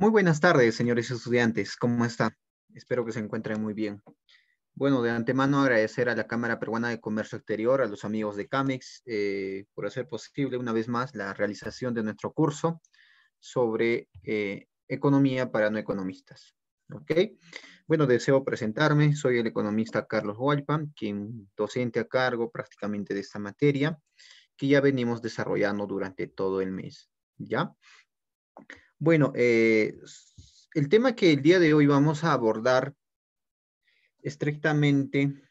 Muy buenas tardes, señores estudiantes. ¿Cómo están? Espero que se encuentren muy bien. Bueno, de antemano agradecer a la Cámara Peruana de Comercio Exterior, a los amigos de CAMEX, por hacer posible una vez más la realización de nuestro curso sobre economía para no economistas. ¿Ok? Bueno, deseo presentarme. Soy el economista Carlos Hualpa, quien docente a cargo prácticamente de esta materia que ya venimos desarrollando durante todo el mes. ¿Ya? Bueno, el tema que el día de hoy vamos a abordar estrictamente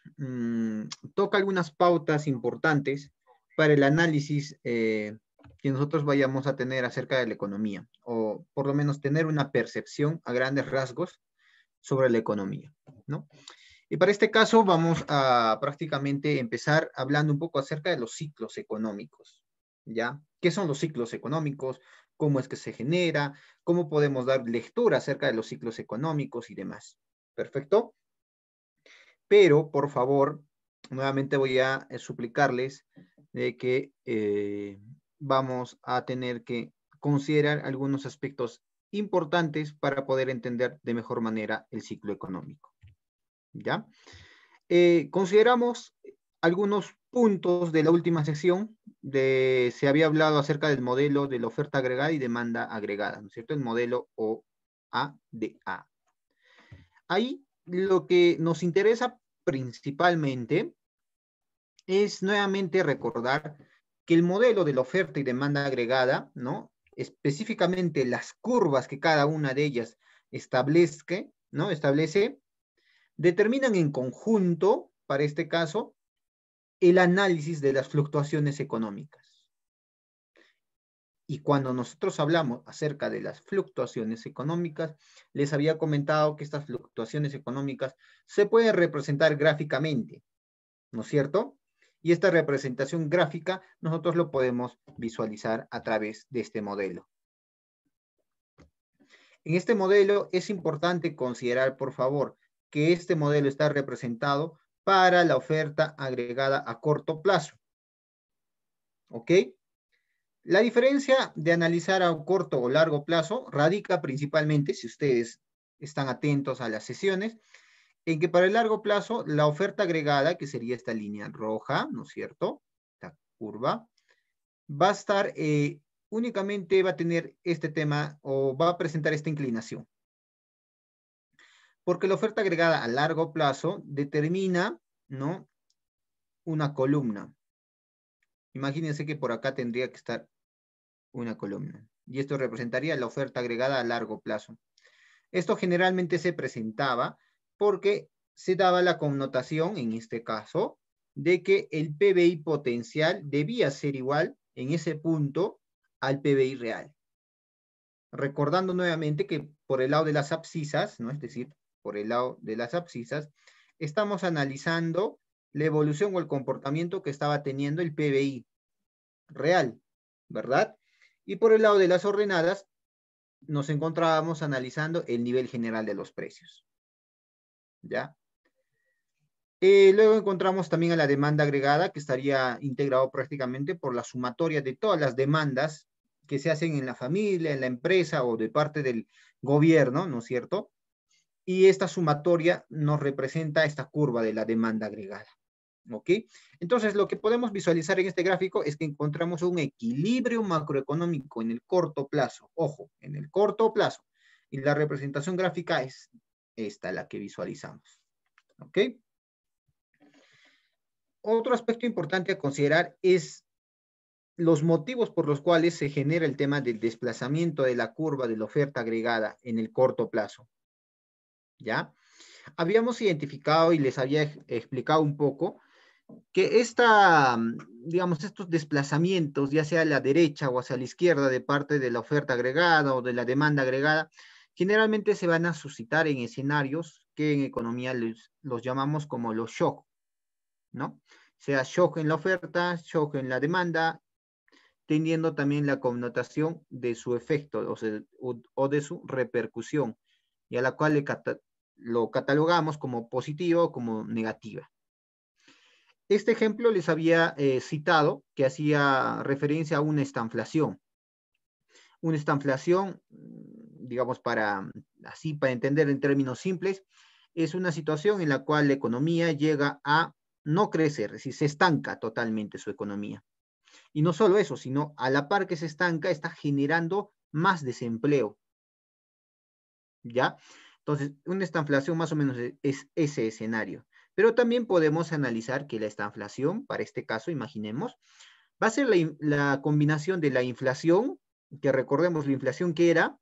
toca algunas pautas importantes para el análisis que nosotros vayamos a tener acerca de la economía, o por lo menos tener una percepción a grandes rasgos sobre la economía, ¿no? Y para este caso vamos a prácticamente empezar hablando un poco acerca de los ciclos económicos, ¿ya? ¿Qué son los ciclos económicos? ¿Cómo es que se genera? ¿Cómo podemos dar lectura acerca de los ciclos económicos y demás? ¿Perfecto? Pero, por favor, nuevamente voy a suplicarles de que vamos a tener que considerar algunos aspectos importantes para poder entender de mejor manera el ciclo económico, ¿ya? Consideramos algunos puntos de la última sección. Se había hablado acerca del modelo de la oferta agregada y demanda agregada, ¿no es cierto? El modelo OADA. Ahí lo que nos interesa principalmente es nuevamente recordar que el modelo de la oferta y demanda agregada, ¿no? Específicamente las curvas que cada una de ellas establece, ¿no? Determinan en conjunto, para este caso, el análisis de las fluctuaciones económicas. Y cuando nosotros hablamos acerca de las fluctuaciones económicas, les había comentado que estas fluctuaciones económicas se pueden representar gráficamente, ¿no es cierto? Y esta representación gráfica nosotros lo podemos visualizar a través de este modelo. En este modelo es importante considerar, por favor, que este modelo está representado para la oferta agregada a corto plazo. ¿Ok? La diferencia de analizar a corto o largo plazo radica principalmente, si ustedes están atentos a las sesiones, en que para el largo plazo la oferta agregada, que sería esta línea roja, ¿no es cierto? Esta curva, va a estar, únicamente va a tener este tema o va a presentar esta inclinación. Porque la oferta agregada a largo plazo determina, ¿no? Una columna. Imagínense que por acá tendría que estar una columna. Y esto representaría la oferta agregada a largo plazo. Esto generalmente se presentaba porque se daba la connotación, en este caso, de que el PBI potencial debía ser igual en ese punto al PBI real. Recordando nuevamente que por el lado de las abscisas, ¿no? Es decir, por el lado de las abscisas, estamos analizando la evolución o el comportamiento que estaba teniendo el PBI real, ¿verdad? Y por el lado de las ordenadas, nos encontrábamos analizando el nivel general de los precios, ¿ya? Luego encontramos también a la demanda agregada, que estaría integrado prácticamente por la sumatoria de todas las demandas que se hacen en la familia, en la empresa o de parte del gobierno, ¿no es cierto? Y esta sumatoria nos representa esta curva de la demanda agregada, ¿ok? Entonces, lo que podemos visualizar en este gráfico es que encontramos un equilibrio macroeconómico en el corto plazo, ojo, en el corto plazo, y la representación gráfica es esta, la que visualizamos, ¿ok? Otro aspecto importante a considerar es los motivos por los cuales se genera el tema del desplazamiento de la curva de la oferta agregada en el corto plazo, ¿ya? Habíamos identificado y les había explicado un poco que digamos, estos desplazamientos, ya sea a la derecha o hacia la izquierda de parte de la oferta agregada o de la demanda agregada, generalmente se van a suscitar en escenarios que en economía los llamamos como los shock, ¿no? Sea shock en la oferta, shock en la demanda, teniendo también la connotación de su efecto o de su repercusión, y a la cual lo catalogamos como positiva o como negativa. Este ejemplo les había citado que hacía referencia a una estanflación. Una estanflación digamos, así para entender en términos simples, es una situación en la cual la economía llega a no crecer, es decir, se estanca totalmente su economía. Y no solo eso, sino a la par que se estanca, está generando más desempleo. ¿Ya? Entonces, una estanflación más o menos es ese escenario. Pero también podemos analizar que la estanflación, para este caso, imaginemos, va a ser la combinación de la inflación, que recordemos la inflación que era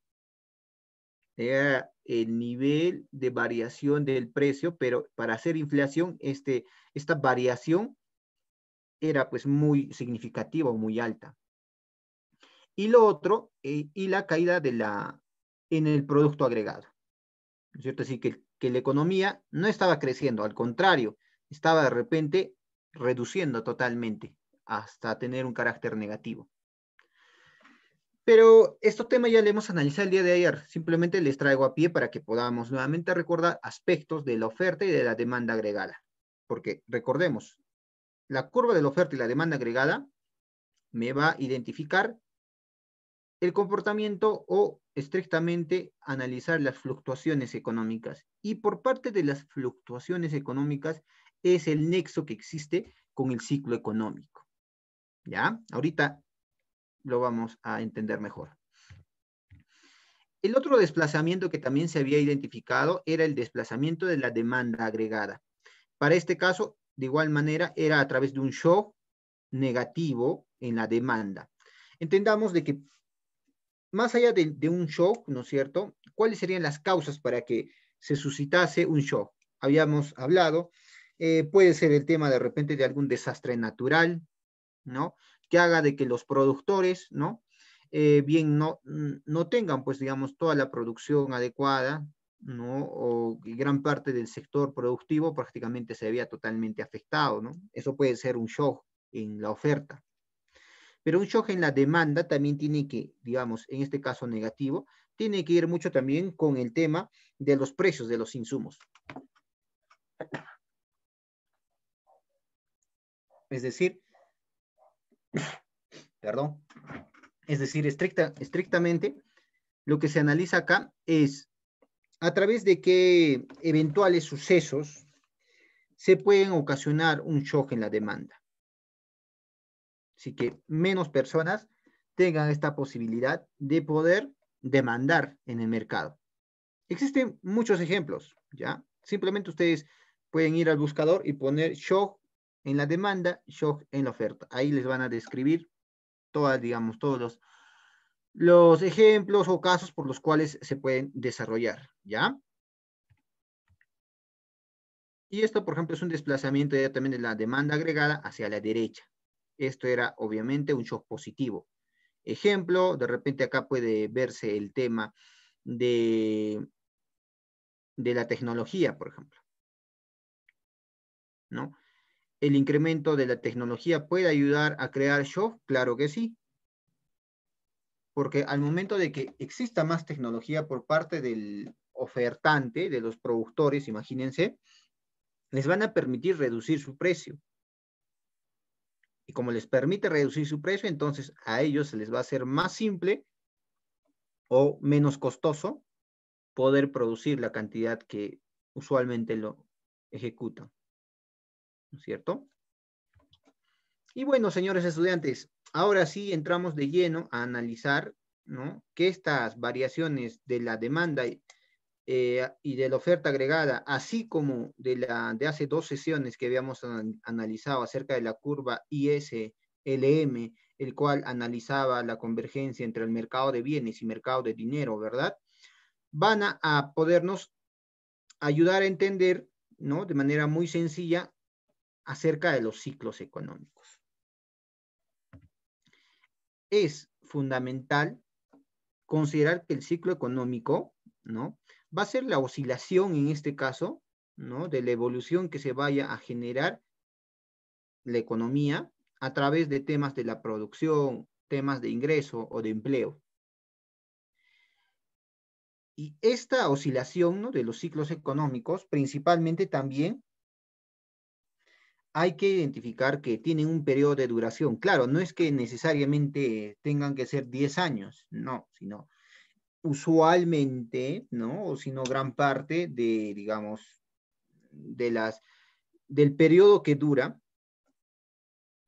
el nivel de variación del precio, pero para hacer inflación, esta variación era pues muy significativa o muy alta. Y lo otro, y la caída en el producto agregado. ¿No es cierto? Así que la economía no estaba creciendo, al contrario, estaba de repente reduciendo totalmente hasta tener un carácter negativo. Pero estos temas ya le hemos analizado el día de ayer. Simplemente les traigo a pie para que podamos nuevamente recordar aspectos de la oferta y de la demanda agregada. Porque recordemos, la curva de la oferta y la demanda agregada me va a identificar el comportamiento o estrictamente analizar las fluctuaciones económicas. Y por parte de las fluctuaciones económicas es el nexo que existe con el ciclo económico. ¿Ya? Ahorita lo vamos a entender mejor. El otro desplazamiento que también se había identificado era el desplazamiento de la demanda agregada. Para este caso, de igual manera, era a través de un shock negativo en la demanda. Entendamos de que más allá de un shock, ¿no es cierto? ¿Cuáles serían las causas para que se suscitase un shock? Habíamos hablado, puede ser el tema de repente de algún desastre natural, ¿no? Que haga de que los productores, ¿no? Bien no tengan, pues, digamos, toda la producción adecuada, ¿no? O gran parte del sector productivo prácticamente se veía totalmente afectado, ¿no? Eso puede ser un shock en la oferta. Pero un shock en la demanda también tiene que, digamos, en este caso negativo, tiene que ir mucho también con el tema de los precios de los insumos. Es decir, perdón, es decir, estrictamente, lo que se analiza acá es a través de qué eventuales sucesos se pueden ocasionar un shock en la demanda. Así que menos personas tengan esta posibilidad de poder demandar en el mercado. Existen muchos ejemplos, ¿ya? Simplemente ustedes pueden ir al buscador y poner shock en la demanda, shock en la oferta. Ahí les van a describir todas, digamos, todos los ejemplos o casos por los cuales se pueden desarrollar, ¿ya? Y esto, por ejemplo, es un desplazamiento ya también de la demanda agregada hacia la derecha. Esto era obviamente un shock positivo. Ejemplo, de repente acá puede verse el tema de la tecnología, por ejemplo, ¿no? ¿El incremento de la tecnología puede ayudar a crear shock? Claro que sí, porque al momento de que exista más tecnología por parte del ofertante, de los productores, imagínense, les van a permitir reducir su precio. Y como les permite reducir su precio, entonces a ellos se les va a hacer más simple o menos costoso poder producir la cantidad que usualmente lo ejecutan. ¿No es cierto? Y bueno, señores estudiantes, ahora sí entramos de lleno a analizar, ¿no?, que estas variaciones de la demanda y de la oferta agregada, así como de hace dos sesiones que habíamos analizado acerca de la curva ISLM, el cual analizaba la convergencia entre el mercado de bienes y mercado de dinero, ¿verdad? Van a podernos ayudar a entender, ¿no?, de manera muy sencilla acerca de los ciclos económicos. Es fundamental considerar que el ciclo económico, ¿no?, va a ser la oscilación en este caso, ¿no?, de la evolución que se vaya a generar la economía a través de temas de la producción, temas de ingreso o de empleo. Y esta oscilación, ¿no?, de los ciclos económicos, principalmente también hay que identificar que tienen un periodo de duración. Claro, no es que necesariamente tengan que ser 10 años, no, sino usualmente, ¿no? O si no gran parte de, digamos, del periodo que dura,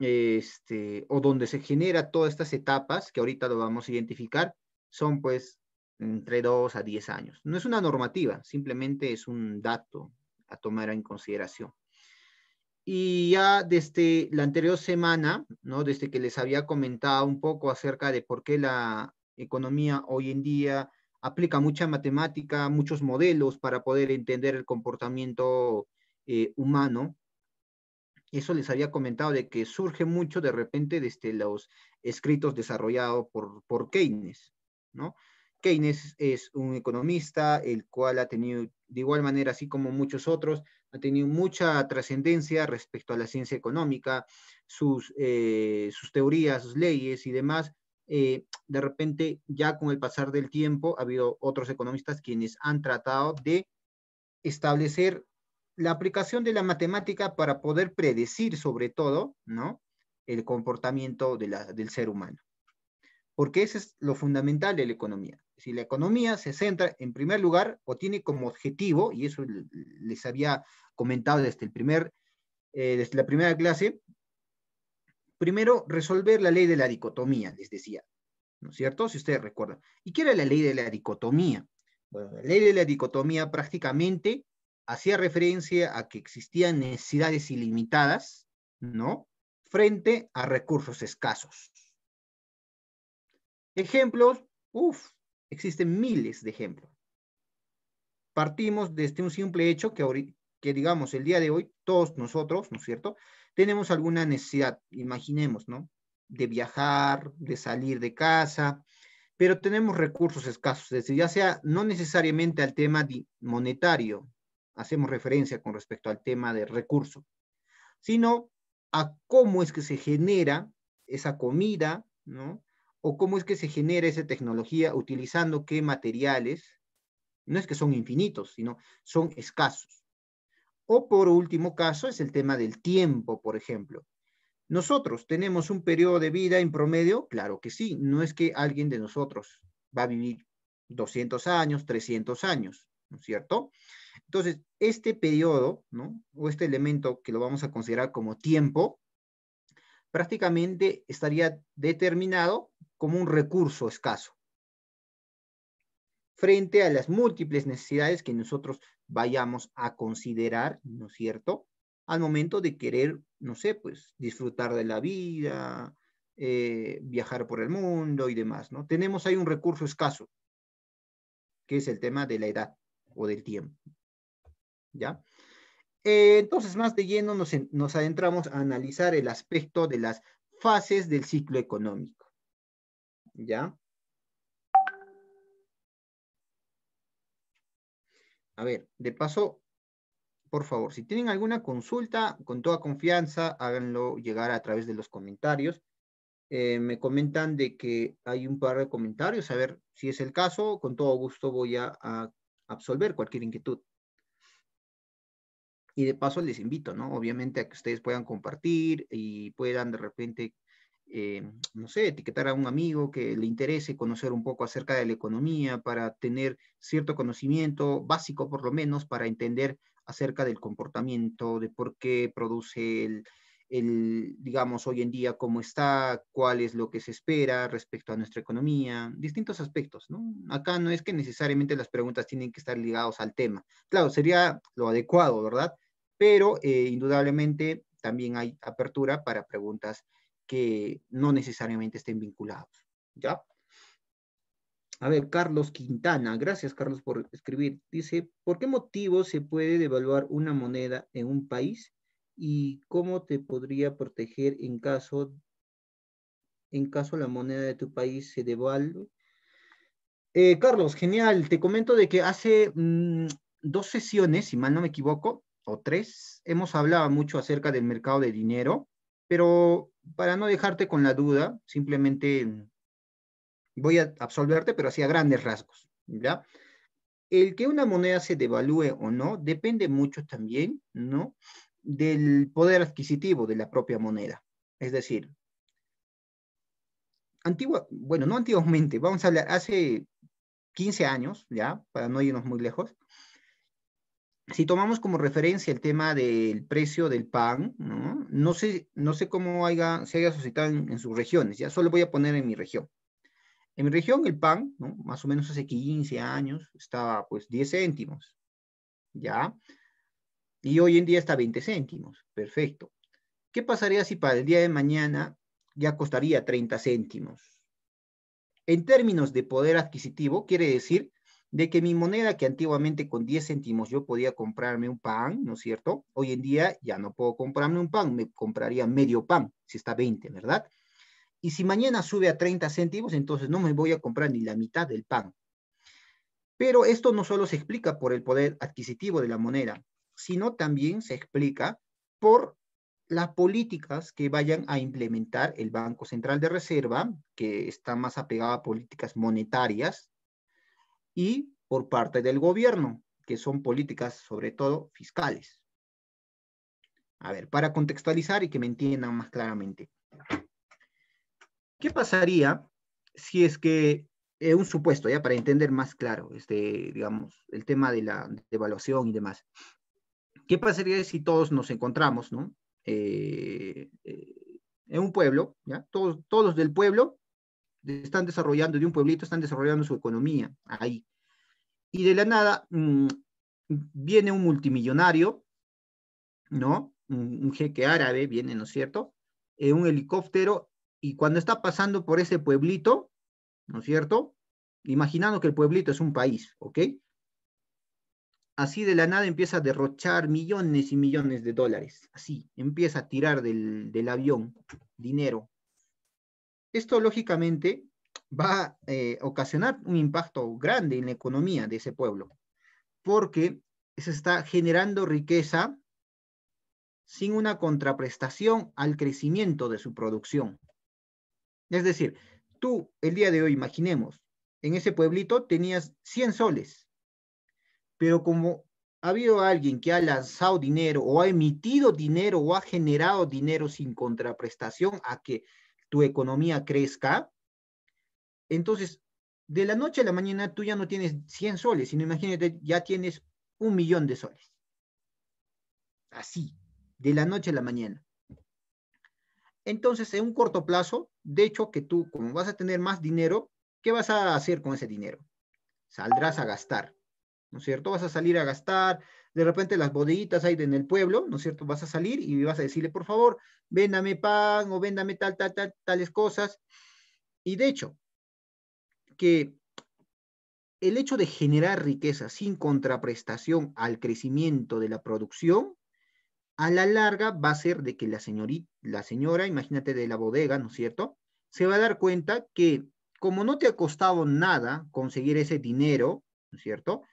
o donde se genera todas estas etapas, que ahorita lo vamos a identificar, son pues entre 2 a 10 años. No es una normativa, simplemente es un dato a tomar en consideración. Y ya desde la anterior semana, ¿no? Desde que les había comentado un poco acerca de por qué la economía hoy en día aplica mucha matemática, muchos modelos para poder entender el comportamiento humano. Eso les había comentado de que surge mucho de repente desde los escritos desarrollados por Keynes, ¿no? Keynes es un economista, el cual ha tenido, de igual manera, así como muchos otros, ha tenido mucha trascendencia respecto a la ciencia económica, sus teorías, sus leyes y demás. De repente, ya con el pasar del tiempo, ha habido otros economistas quienes han tratado de establecer la aplicación de la matemática para poder predecir sobre todo, ¿no? El comportamiento del ser humano. Porque eso es lo fundamental de la economía. Si la economía se centra en primer lugar o tiene como objetivo, y eso les había comentado desde la primera clase, primero resolver la ley de la dicotomía, les decía, ¿no es cierto? Si ustedes recuerdan. ¿Y qué era la ley de la dicotomía? Bueno, la ley de la dicotomía prácticamente hacía referencia a que existían necesidades ilimitadas, ¿no? Frente a recursos escasos. Ejemplos, existen miles de ejemplos. Partimos desde un simple hecho que digamos, el día de hoy, todos nosotros, ¿no es cierto? Tenemos alguna necesidad, imaginemos, ¿no? De viajar, de salir de casa, pero tenemos recursos escasos, es decir, ya sea no necesariamente al tema monetario, hacemos referencia con respecto al tema de recursos, sino a cómo es que se genera esa comida, ¿no? O cómo es que se genera esa tecnología utilizando qué materiales, no es que son infinitos, sino son escasos. O por último caso es el tema del tiempo, por ejemplo. ¿Nosotros tenemos un periodo de vida en promedio? Claro que sí. No es que alguien de nosotros va a vivir 200 años, 300 años, ¿no es cierto? Entonces, este periodo, ¿no? O este elemento que lo vamos a considerar como tiempo, prácticamente estaría determinado como un recurso escaso frente a las múltiples necesidades que nosotros vayamos a considerar, ¿no es cierto? Al momento de querer, no sé, pues disfrutar de la vida, viajar por el mundo y demás, ¿no? Tenemos ahí un recurso escaso, que es el tema de la edad o del tiempo, ¿ya? Entonces, más de lleno nos adentramos a analizar el aspecto de las fases del ciclo económico, ¿ya? A ver, de paso, por favor, si tienen alguna consulta, con toda confianza, háganlo llegar a través de los comentarios. Me comentan de que hay un par de comentarios. A ver, si es el caso, con todo gusto voy a absolver cualquier inquietud. Y de paso les invito, ¿no? Obviamente a que ustedes puedan compartir y puedan de repente, no sé, etiquetar a un amigo que le interese conocer un poco acerca de la economía para tener cierto conocimiento básico, por lo menos, para entender acerca del comportamiento, de por qué produce digamos, hoy en día cómo está, cuál es lo que se espera respecto a nuestra economía, distintos aspectos, ¿no? Acá no es que necesariamente las preguntas tienen que estar ligadas al tema. Claro, sería lo adecuado, ¿verdad? Pero indudablemente también hay apertura para preguntas que no necesariamente estén vinculadas, ¿ya? A ver, Carlos Quintana, gracias Carlos por escribir. Dice, ¿por qué motivo se puede devaluar una moneda en un país y cómo te podría proteger en caso la moneda de tu país se devalúe? Carlos, genial. Te comento de que hace 2 sesiones, si mal no me equivoco, o 3, hemos hablado mucho acerca del mercado de dinero, pero para no dejarte con la duda, simplemente voy a absolverte, pero así a grandes rasgos, ¿ya? El que una moneda se devalúe o no depende mucho también, ¿no? Del poder adquisitivo de la propia moneda. Es decir, bueno, no antiguamente, vamos a hablar, hace 15 años, ¿ya? Para no irnos muy lejos. Si tomamos como referencia el tema del precio del pan, ¿no? No sé cómo se haya suscitado en sus regiones, ya solo voy a poner en mi región. En mi región el pan, ¿no? Más o menos hace 15 años, estaba pues 10 céntimos, ¿ya? Y hoy en día está 20 céntimos, perfecto. ¿Qué pasaría si para el día de mañana ya costaría 30 céntimos? En términos de poder adquisitivo, quiere decir de que mi moneda, que antiguamente con 10 céntimos yo podía comprarme un pan, ¿no es cierto? Hoy en día ya no puedo comprarme un pan, me compraría medio pan, si está 20, ¿verdad? Y si mañana sube a 30 céntimos, entonces no me voy a comprar ni la mitad del pan. Pero esto no solo se explica por el poder adquisitivo de la moneda, sino también se explica por las políticas que vayan a implementar el Banco Central de Reserva, que está más apegado a políticas monetarias, y por parte del gobierno, que son políticas sobre todo fiscales. A ver, para contextualizar y que me entiendan más claramente. ¿Qué pasaría si es que, un supuesto, ya para entender más claro, digamos, el tema de la devaluación y demás. ¿Qué pasaría si todos nos encontramos, ¿no? En un pueblo, ¿ya? Todos los del pueblo están desarrollando, de un pueblito, están desarrollando su economía ahí. Y de la nada viene un multimillonario, ¿no? Un jeque árabe viene, ¿no es cierto? Un helicóptero, y cuando está pasando por ese pueblito, ¿no es cierto? Imaginando que el pueblito es un país, ¿ok? Así de la nada empieza a derrochar millones y millones de dólares. Así, empieza a tirar del avión dinero. Esto, lógicamente, va a ocasionar un impacto grande en la economía de ese pueblo, porque se está generando riqueza sin una contraprestación al crecimiento de su producción. Es decir, tú el día de hoy, imaginemos, en ese pueblito tenías 100 soles, pero como ha habido alguien que ha lanzado dinero o ha emitido dinero o ha generado dinero sin contraprestación a que tu economía crezca, entonces de la noche a la mañana tú ya no tienes 100 soles, sino imagínate, ya tienes 1.000.000 de soles. Así, de la noche a la mañana. Entonces, en un corto plazo, de hecho, que tú, como vas a tener más dinero, ¿qué vas a hacer con ese dinero? Saldrás a gastar, ¿no es cierto? Vas a salir a gastar, de repente las bodeguitas hay en el pueblo, ¿no es cierto? Vas a salir y vas a decirle, por favor, véndame pan o véndame tales cosas. Y de hecho, que el hecho de generar riqueza sin contraprestación al crecimiento de la producción, a la larga va a ser de que la señora, imagínate de la bodega, ¿no es cierto? Se va a dar cuenta que como no te ha costado nada conseguir ese dinero, ¿no es cierto?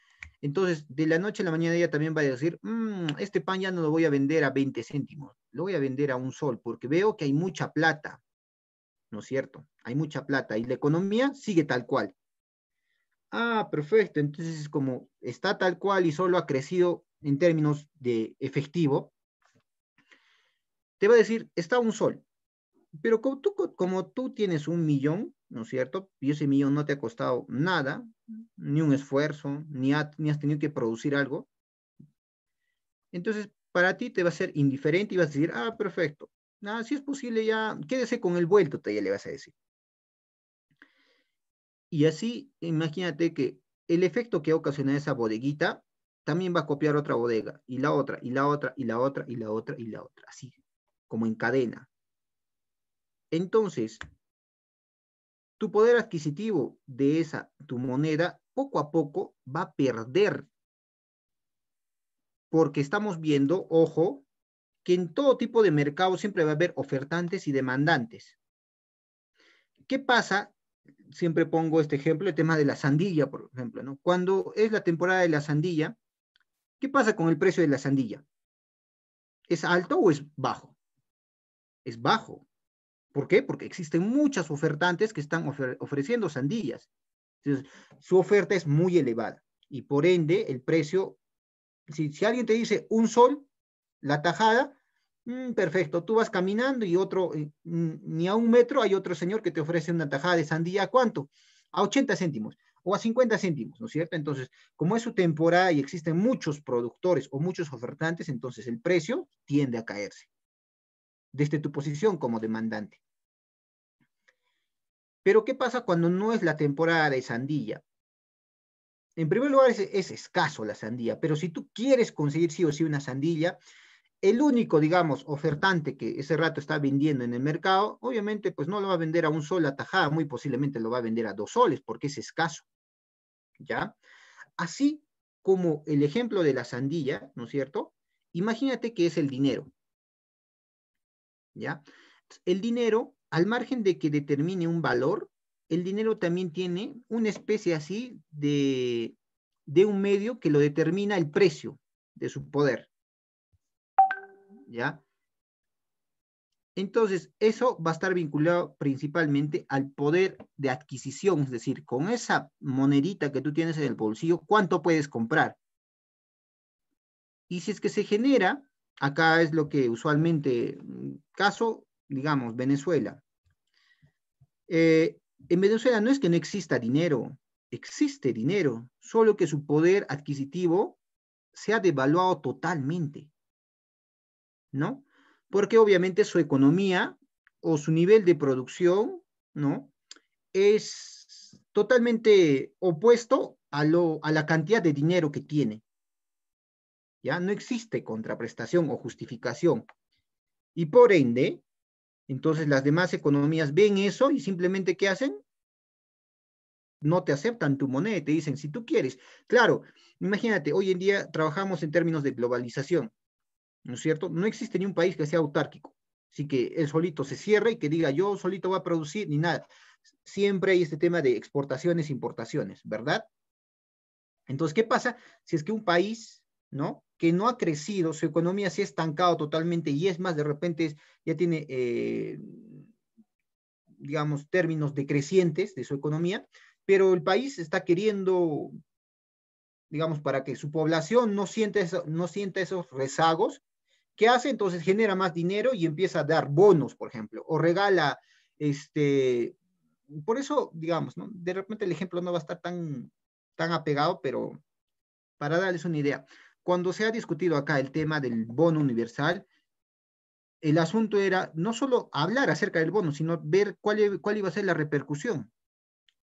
Entonces, de la noche a la mañana ella también va a decir, este pan ya no lo voy a vender a 20 céntimos, lo voy a vender a un sol, porque veo que hay mucha plata, ¿no es cierto? Hay mucha plata y la economía sigue tal cual. Ah, perfecto, entonces como está tal cual y solo ha crecido en términos de efectivo, te va a decir, está un sol. Pero como tú tienes 1.000.000, ¿no es cierto? Y ese millón no te ha costado nada, ni un esfuerzo, ni has tenido que producir algo. Entonces, para ti te va a ser indiferente y vas a decir, ah, perfecto. Ah, si es posible ya, quédese con el vuelto, ya le vas a decir. Y así, imagínate que el efecto que ocasiona esa bodeguita también va a copiar otra bodega, y la otra, y la otra, y la otra, y la otra, y la otra, así, como en cadena. Entonces, tu poder adquisitivo de tu moneda, poco a poco va a perder, porque estamos viendo, ojo, que en todo tipo de mercado siempre va a haber ofertantes y demandantes. ¿Qué pasa? Siempre pongo este ejemplo, el tema de la sandía, por ejemplo, ¿no? Cuando es la temporada de la sandía, ¿qué pasa con el precio de la sandía? ¿Es alto o es bajo? Es bajo. ¿Por qué? Porque existen muchas ofertantes que están ofreciendo sandías. Entonces, su oferta es muy elevada y por ende el precio, si alguien te dice un sol, la tajada, perfecto, tú vas caminando y otro, ni a 1 metro hay otro señor que te ofrece una tajada de sandía, ¿a cuánto? A 80 céntimos. o a 50 céntimos, ¿no es cierto? Entonces, como es su temporada y existen muchos productores o muchos ofertantes, entonces el precio tiende a caerse desde tu posición como demandante. Pero, ¿qué pasa cuando no es la temporada de sandía? En primer lugar, es escaso la sandía, pero si tú quieres conseguir sí o sí una sandía, el único, digamos, ofertante que ese rato está vendiendo en el mercado, obviamente, pues no lo va a vender a un sol la tajada, muy posiblemente lo va a vender a 2 soles, porque es escaso, ¿ya? Así como el ejemplo de la sandía, ¿no es cierto? Imagínate que es el dinero, ¿ya? El dinero, al margen de que determine un valor, el dinero también tiene una especie así de un medio que lo determina el precio de su poder, ¿ya? Entonces, eso va a estar vinculado principalmente al poder de adquisición, es decir, con esa monedita que tú tienes en el bolsillo, ¿cuánto puedes comprar? Y si es que se genera, acá es lo que usualmente, caso, digamos, Venezuela. En Venezuela no es que no exista dinero, existe dinero, solo que su poder adquisitivo se ha devaluado totalmente, ¿no? Porque obviamente su economía o su nivel de producción, ¿no? Es totalmente opuesto a la cantidad de dinero que tiene. ¿Ya? No existe contraprestación o justificación. Y por ende, entonces las demás economías ven eso y simplemente ¿qué hacen? No te aceptan tu moneda, te dicen, si tú quieres. Claro, imagínate, hoy en día trabajamos en términos de globalización, ¿no es cierto? No existe ni un país que sea autárquico, así que él solito se cierra y que diga, yo solito voy a producir, ni nada. Siempre hay este tema de exportaciones, importaciones, ¿verdad? Entonces, ¿qué pasa si es que un país, ¿no? Que no ha crecido, su economía se ha estancado totalmente y es más, de repente ya tiene, digamos, términos decrecientes de su economía, pero el país está queriendo, digamos, para que su población no sienta esos rezagos, ¿qué hace? Entonces genera más dinero y empieza a dar bonos, por ejemplo, o regala, este, por eso, digamos, ¿no? De repente el ejemplo no va a estar tan apegado, pero para darles una idea, cuando se ha discutido acá el tema del bono universal, el asunto era no solo hablar acerca del bono, sino ver cuál iba a ser la repercusión.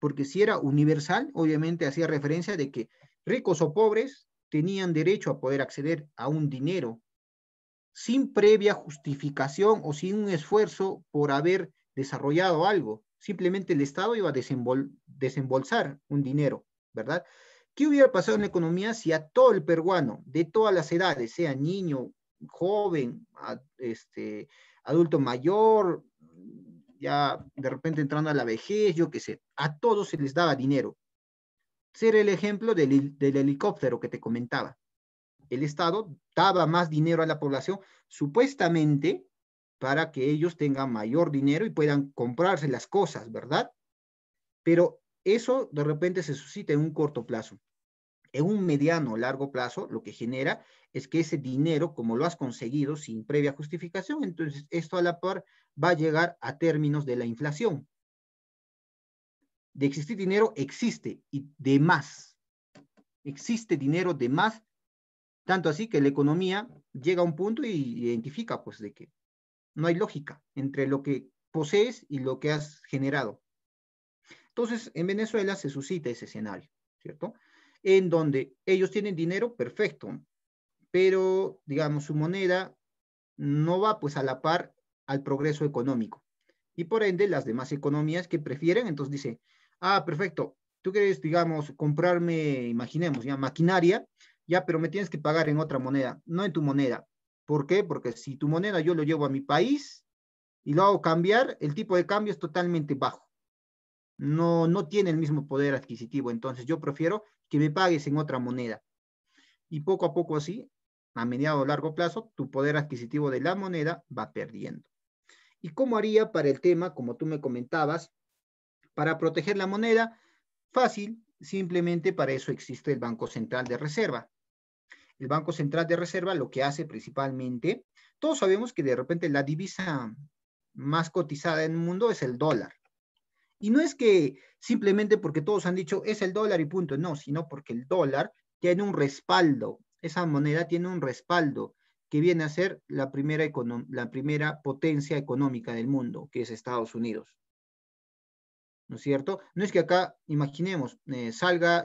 Porque si era universal, obviamente hacía referencia de que ricos o pobres tenían derecho a poder acceder a un dinero sin previa justificación o sin un esfuerzo por haber desarrollado algo. Simplemente el Estado iba a desembolsar un dinero, ¿verdad? ¿Qué hubiera pasado en la economía si a todo el peruano, de todas las edades, sea niño, joven, adulto mayor, ya de repente entrando a la vejez, yo qué sé, a todos se les daba dinero? Ser el ejemplo del helicóptero que te comentaba. El Estado daba más dinero a la población, supuestamente para que ellos tengan mayor dinero y puedan comprarse las cosas, ¿verdad? Pero eso de repente se suscita en un corto plazo. En un mediano o largo plazo, lo que genera es que ese dinero, como lo has conseguido sin previa justificación, entonces esto a la par va a llegar a términos de la inflación. De existir dinero, existe y de más. Existe dinero de más, tanto así que la economía llega a un punto y identifica pues de que no hay lógica entre lo que posees y lo que has generado. Entonces, en Venezuela se suscita ese escenario, ¿cierto? En donde ellos tienen dinero, perfecto, pero, digamos, su moneda no va pues a la par al progreso económico. Y por ende, las demás economías que prefieren, entonces dice, ah, perfecto, tú quieres, digamos, comprarme, imaginemos, ya maquinaria, ya, pero me tienes que pagar en otra moneda, no en tu moneda. ¿Por qué? Porque si tu moneda yo lo llevo a mi país y lo hago cambiar, el tipo de cambio es totalmente bajo. No tiene el mismo poder adquisitivo. Entonces yo prefiero que me pagues en otra moneda. Y poco a poco así, a mediado o largo plazo, tu poder adquisitivo de la moneda va perdiendo. ¿Y cómo haría para el tema, como tú me comentabas, para proteger la moneda? Fácil, simplemente para eso existe el Banco Central de Reserva. El Banco Central de Reserva lo que hace principalmente, todos sabemos que de repente la divisa más cotizada en el mundo es el dólar. Y no es que simplemente porque todos han dicho es el dólar y punto, no, sino porque el dólar tiene un respaldo, esa moneda tiene un respaldo que viene a ser la primera potencia económica del mundo, que es Estados Unidos. ¿No es cierto? No es que acá, imaginemos, salga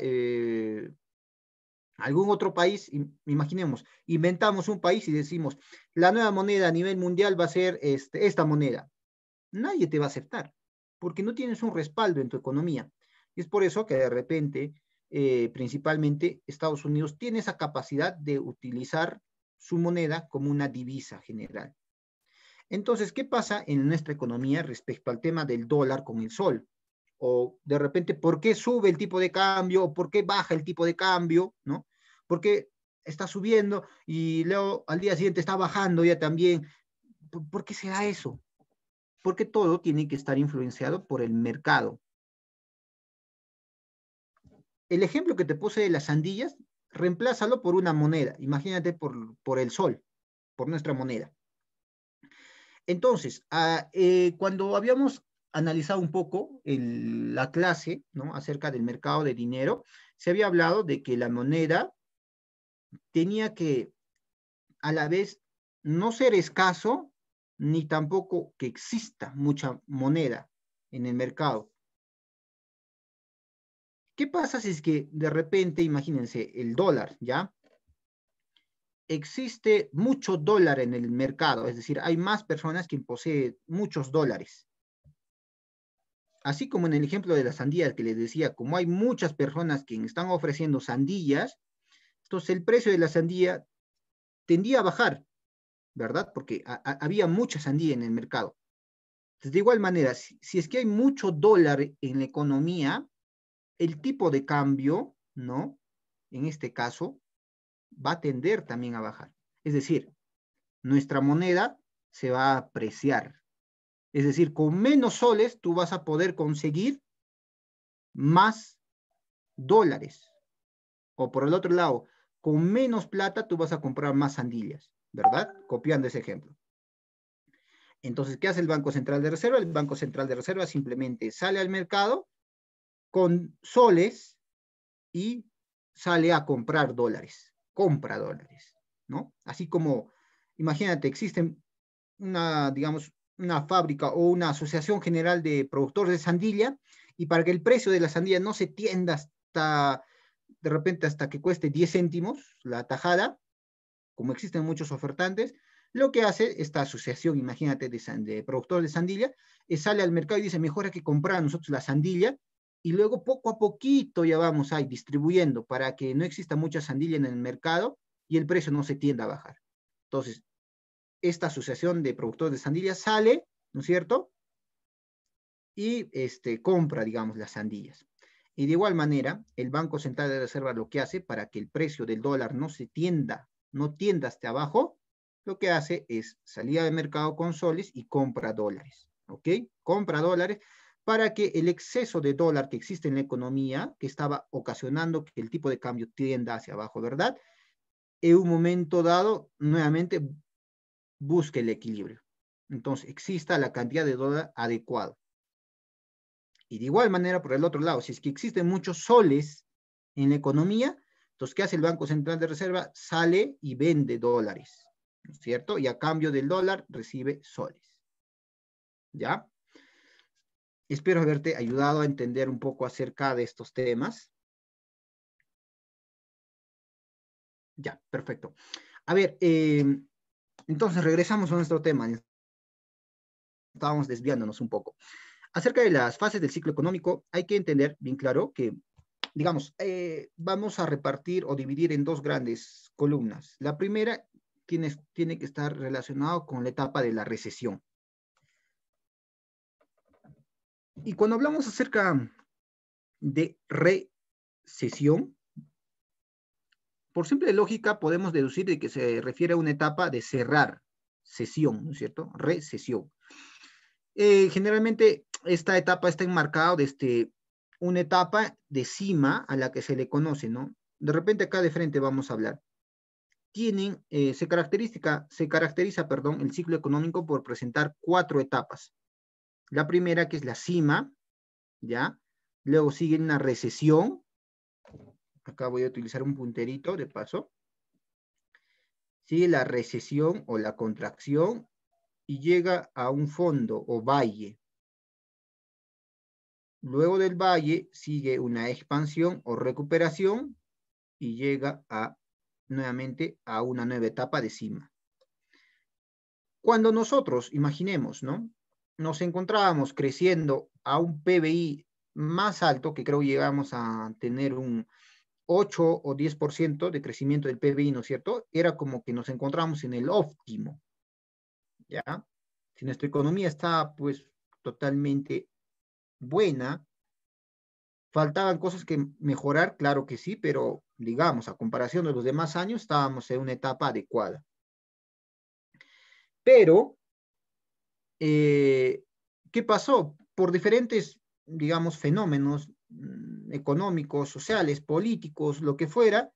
algún otro país, imaginemos, inventamos un país y decimos, la nueva moneda a nivel mundial va a ser esta moneda. Nadie te va a aceptar, porque no tienes un respaldo en tu economía. Y es por eso que de repente, principalmente, Estados Unidos tiene esa capacidad de utilizar su moneda como una divisa general. Entonces, ¿qué pasa en nuestra economía respecto al tema del dólar con el sol? O de repente, ¿por qué sube el tipo de cambio? ¿O por qué baja el tipo de cambio? ¿No? Porque está subiendo y luego al día siguiente está bajando ya también. ¿Por qué se da eso? Porque todo tiene que estar influenciado por el mercado. El ejemplo que te puse de las sandillas, reemplázalo por una moneda. Imagínate por el sol, por nuestra moneda. Entonces, cuando habíamos analizado un poco la clase, ¿no?, acerca del mercado de dinero, se había hablado de que la moneda tenía que a la vez no ser escaso, ni tampoco que exista mucha moneda en el mercado. ¿Qué pasa si es que de repente, imagínense, el dólar, ¿ya? Existe mucho dólar en el mercado, es decir, hay más personas que poseen muchos dólares. Así como en el ejemplo de las sandías que les decía, como hay muchas personas que están ofreciendo sandías, entonces el precio de la sandía tendía a bajar, ¿verdad? Porque había mucha sandía en el mercado. Entonces, de igual manera, si es que hay mucho dólar en la economía, el tipo de cambio, ¿no? En este caso, va a tender también a bajar. Es decir, nuestra moneda se va a apreciar. Es decir, con menos soles tú vas a poder conseguir más dólares. O por el otro lado, con menos plata tú vas a comprar más sandías, ¿verdad? Copiando ese ejemplo. Entonces, ¿qué hace el Banco Central de Reserva? El Banco Central de Reserva simplemente sale al mercado con soles y sale a comprar dólares, compra dólares, ¿no? Así como, imagínate, existen digamos, una fábrica o una asociación general de productores de sandía, y para que el precio de la sandía no se tienda hasta, de repente, hasta que cueste 10 céntimos la tajada, como existen muchos ofertantes, lo que hace esta asociación, imagínate, de productores de sandía, sale al mercado y dice, mejor hay que comprar nosotros la sandía, y luego poco a poquito ya vamos ahí distribuyendo para que no exista mucha sandía en el mercado y el precio no se tienda a bajar. Entonces, esta asociación de productores de sandías sale, ¿no es cierto? Y compra, digamos, las sandías. Y de igual manera, el Banco Central de Reserva lo que hace para que el precio del dólar no tienda hasta abajo, lo que hace es salir al mercado con soles y compra dólares, ¿ok? Compra dólares para que el exceso de dólar que existe en la economía, que estaba ocasionando que el tipo de cambio tienda hacia abajo, ¿verdad? En un momento dado, nuevamente busque el equilibrio. Entonces, exista la cantidad de dólar adecuado. Y de igual manera, por el otro lado, si es que existen muchos soles en la economía, entonces, ¿qué hace el Banco Central de Reserva? Sale y vende dólares, ¿no es cierto? Y a cambio del dólar recibe soles. ¿Ya? Espero haberte ayudado a entender un poco acerca de estos temas. Ya, perfecto. A ver, entonces regresamos a nuestro tema. Estábamos desviándonos un poco. Acerca de las fases del ciclo económico, hay que entender bien claro que, digamos, vamos a repartir o dividir en dos grandes columnas. La primera tiene que estar relacionado con la etapa de la recesión. Y cuando hablamos acerca de recesión, por simple lógica podemos deducir de que se refiere a una etapa de cerrar sesión, ¿no es cierto? Recesión. Generalmente esta etapa está enmarcada desde una etapa de cima a la que se le conoce, ¿no? De repente acá de frente vamos a hablar. Se caracteriza, perdón, el ciclo económico por presentar 4 etapas. La primera, que es la cima, ¿ya? Luego sigue una recesión. Acá voy a utilizar un punterito de paso. Sigue la recesión o la contracción y llega a un fondo o valle. Luego del valle sigue una expansión o recuperación y llega nuevamente a una nueva etapa de cima. Cuando nosotros, imaginemos, ¿no? Nos encontrábamos creciendo a un PBI más alto, que creo llegamos a tener un 8 o 10% de crecimiento del PBI, ¿no es cierto? Era como que nos encontramos en el óptimo, ¿ya? Si nuestra economía está, pues, totalmente buena, faltaban cosas que mejorar, claro que sí, pero, digamos, a comparación de los demás años, estábamos en una etapa adecuada. Pero, ¿qué pasó? Por diferentes, digamos, fenómenos económicos, sociales, políticos, lo que fuera,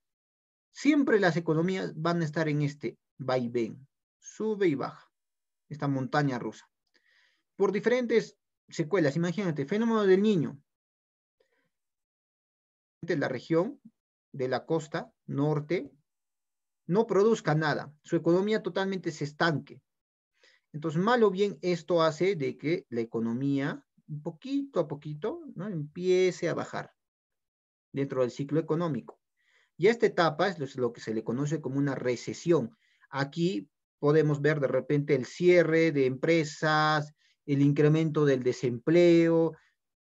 siempre las economías van a estar en este vaivén, sube y baja, esta montaña rusa. Por diferentes secuelas, imagínate, fenómeno del Niño, la región de la costa norte no produzca nada, su economía totalmente se estanque. Entonces, mal o bien, esto hace de que la economía, poquito a poquito, ¿no? Empiece a bajar dentro del ciclo económico. Y esta etapa es lo que se le conoce como una recesión. Aquí podemos ver de repente el cierre de empresas, el incremento del desempleo.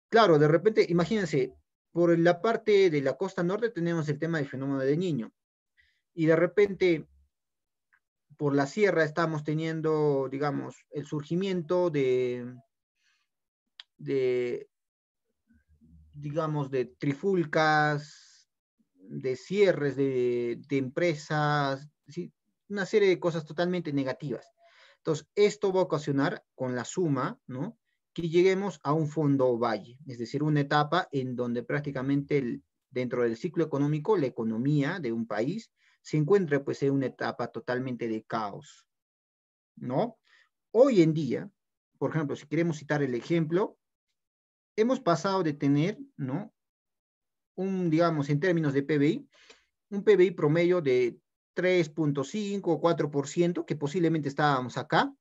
Claro, de repente, imagínense, por la parte de la costa norte tenemos el tema del fenómeno del Niño. Y de repente, por la sierra estamos teniendo, digamos, el surgimiento de digamos, de trifulcas, de cierres de empresas, ¿sí? Una serie de cosas totalmente negativas. Entonces, esto va a ocasionar con la suma, ¿no? Que lleguemos a un fondo valle, es decir, una etapa en donde prácticamente dentro del ciclo económico, la economía de un país se encuentra pues en una etapa totalmente de caos, ¿no? Hoy en día, por ejemplo, si queremos citar el ejemplo, hemos pasado de tener, ¿no? Digamos, en términos de PBI, un PBI promedio de 3.5 o 4%, que posiblemente estábamos acá,